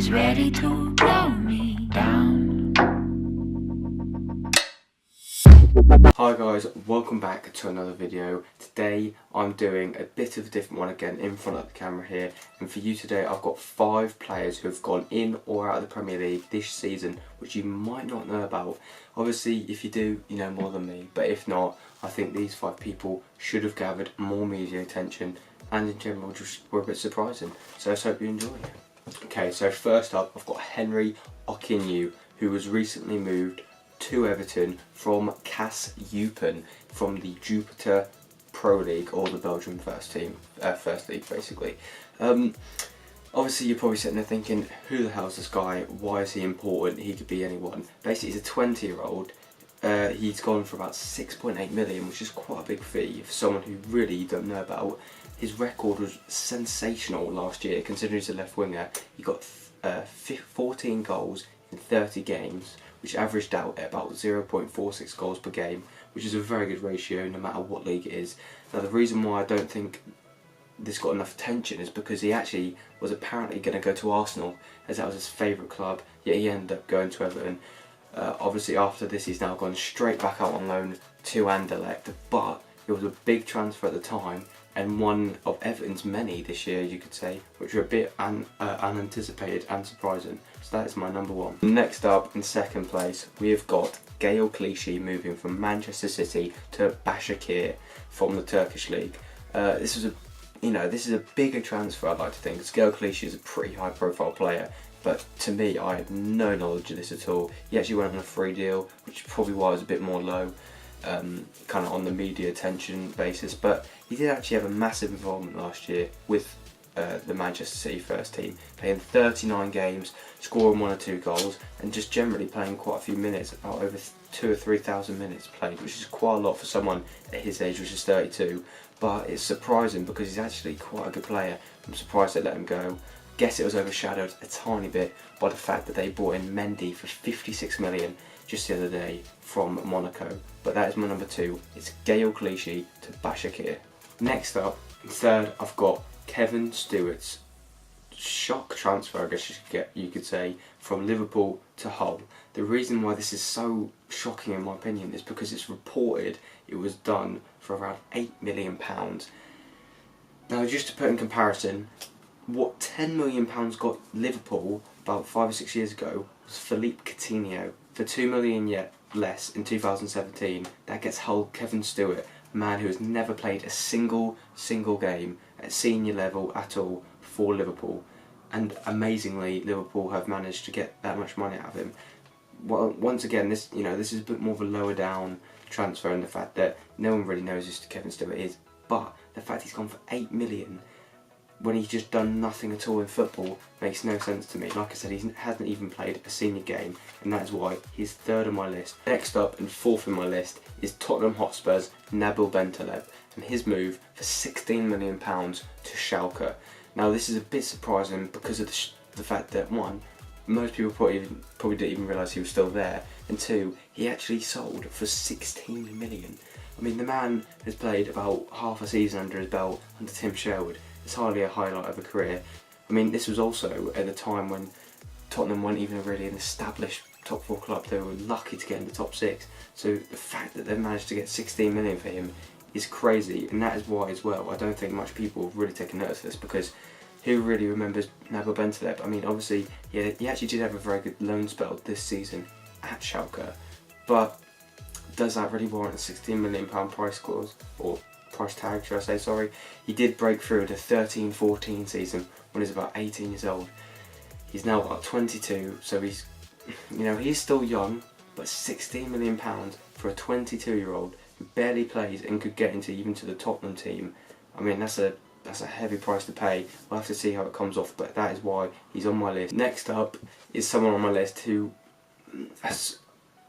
is ready to blow me down. Hi guys, welcome back to another video. Today I'm doing a bit of a different one again in front of the camera here, and for you today I've got 5 players who have gone in or out of the Premier League this season which you might not know about. Obviously if you do, you know more than me, but if not, I think these 5 people should have gathered more media attention and in general just were a bit surprising, so I hope you enjoy it. Okay, so first up I've got Henry Okinyu, who was recently moved to Everton from CAS Eupen from the Jupiter Pro League, or the Belgian first league basically. Obviously you're probably sitting there thinking, who the hell's this guy, why is he important, he could be anyone. Basically he's a 20-year-old, he's gone for about 6.8 million, which is quite a big fee for someone who really you don't know about. His record was sensational last year, considering he's a left winger. He got 14 goals in 30 games, which averaged out at about 0.46 goals per game, which is a very good ratio no matter what league it is. Now the reason why I don't think this got enough attention is because he actually was apparently going to go to Arsenal, as that was his favourite club, yet he ended up going to Everton. Obviously after this he's now gone straight back out on loan to Anderlecht, but it was a big transfer at the time and one of Everton's many this year, you could say, which are a bit unanticipated and surprising. So that is my number 1. Next up, in second place, we have got Gayle Clichy moving from Manchester City to Başakşehir from the Turkish league. This is a bigger transfer, I'd like to think, because Gayle Clichy is a pretty high-profile player. But to me, I had no knowledge of this at all. He actually went on a free deal, which is probably why I was a bit more low, kind of on the media attention basis. But he did actually have a massive involvement last year with the Manchester City first team, playing 39 games, scoring 1 or 2 goals, and just generally playing quite a few minutes, about over 2,000 or 3,000 minutes played, which is quite a lot for someone at his age, which is 32. But it's surprising because he's actually quite a good player. I'm surprised they let him go. Guess it was overshadowed a tiny bit by the fact that they brought in Mendy for 56 million just the other day from Monaco. But that is my number 2. It's Gayle Clichy to Başakşehir. Next up, in third, I've got Kevin Stewart's shock transfer, I guess you could say, from Liverpool to Hull. The reason why this is so shocking in my opinion is because it's reported it was done for around £8 million. Now just to put in comparison, what £10 million got Liverpool about 5 or 6 years ago was Philippe Coutinho for £2 million yet less in 2017. That gets Hull Kevin Stewart, a man who has never played a single game at senior level at all for Liverpool, and amazingly Liverpool have managed to get that much money out of him. Well, once again, this is a bit more of a lower down transfer in the fact that no one really knows who Kevin Stewart is, but the fact he's gone for £8 million when he's just done nothing at all in football makes no sense to me. Like I said, he hasn't even played a senior game, and that is why he's third on my list. Next up and fourth on my list is Tottenham Hotspur's Nabil Bentaleb and his move for £16 million to Schalke. Now this is a bit surprising because of the fact that, one, most people probably didn't even realise he was still there, and 2, he actually sold for 16 million. I mean, the man has played about half a season under his belt under Tim Sherwood. It's hardly a highlight of a career. I mean, this was also at a time when Tottenham weren't even really an established top 4 club. They were lucky to get in the top 6. So the fact that they've managed to get 16 million for him is crazy, and that is why as well I don't think much people have really taken notice of this, because who really remembers Nabil Bentaleb? I mean, obviously he actually did have a very good loan spell this season at Schalke, but does that really warrant a £16 million price clause, or price tag should I say, sorry? He did break through the 13-14 season when he was about 18 years old. He's now about 22, so he's still young, but £16 million for a 22-year-old who barely plays and could get even to the Tottenham team. I mean, that's a heavy price to pay. We'll have to see how it comes off, but that is why he's on my list. Next up is someone on my list who, let's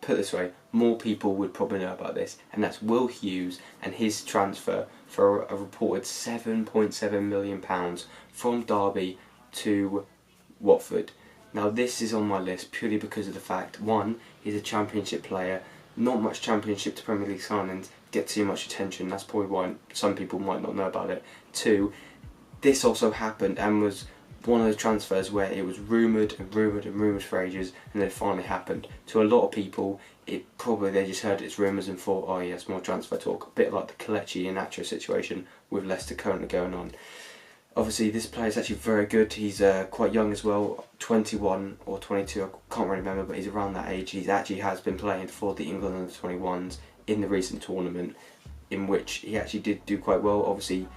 put it this way, more people would probably know about this, and that's Will Hughes and his transfer for a reported £7.7 million from Derby to Watford. Now this is on my list purely because of the fact, one, he's a Championship player. Not much Championship to Premier League signings get too much attention. That's probably why some people might not know about it. 2, this also happened and was one of those transfers where it was rumoured and rumoured and rumoured for ages, and then it finally happened. To a lot of people, they just heard it's rumours and thought, oh yes, more transfer talk. A bit like the Clichy and Aduriz situation with Leicester currently going on. Obviously, this player is actually very good. He's quite young as well, 21 or 22, I can't really remember, but he's around that age. He actually has been playing for the England under-21s in the recent tournament, in which he actually did do quite well. Obviously,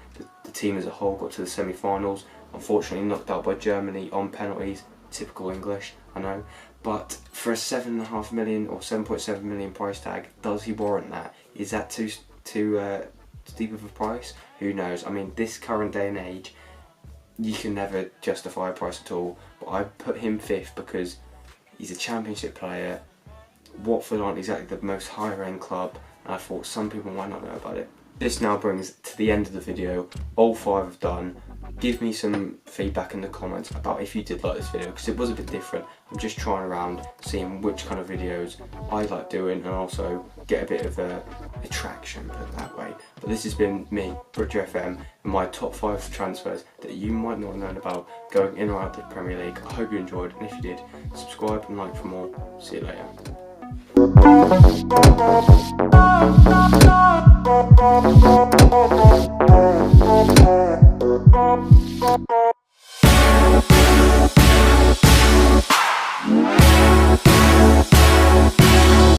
the team as a whole got to the semi-finals. Unfortunately, knocked out by Germany on penalties. Typical English, I know. But for a 7.5 million or 7.7 million price tag, does he warrant that? Is that too steep of a price? Who knows? I mean, this current day and age, you can never justify a price at all. But I put him 5th because he's a Championship player. Watford aren't exactly the most higher end club, and I thought some people might not know about it. This now brings to the end of the video. All 5 have done. Give me some feedback in the comments about if you did like this video, because it was a bit different. I'm just trying around, seeing which kind of videos I like doing, and also get a bit of attraction, put it that way. But this has been me, Butcher FM, and my top 5 transfers that you might not have known about going in or out of the Premier League. I hope you enjoyed, and if you did, subscribe and like for more. See you later.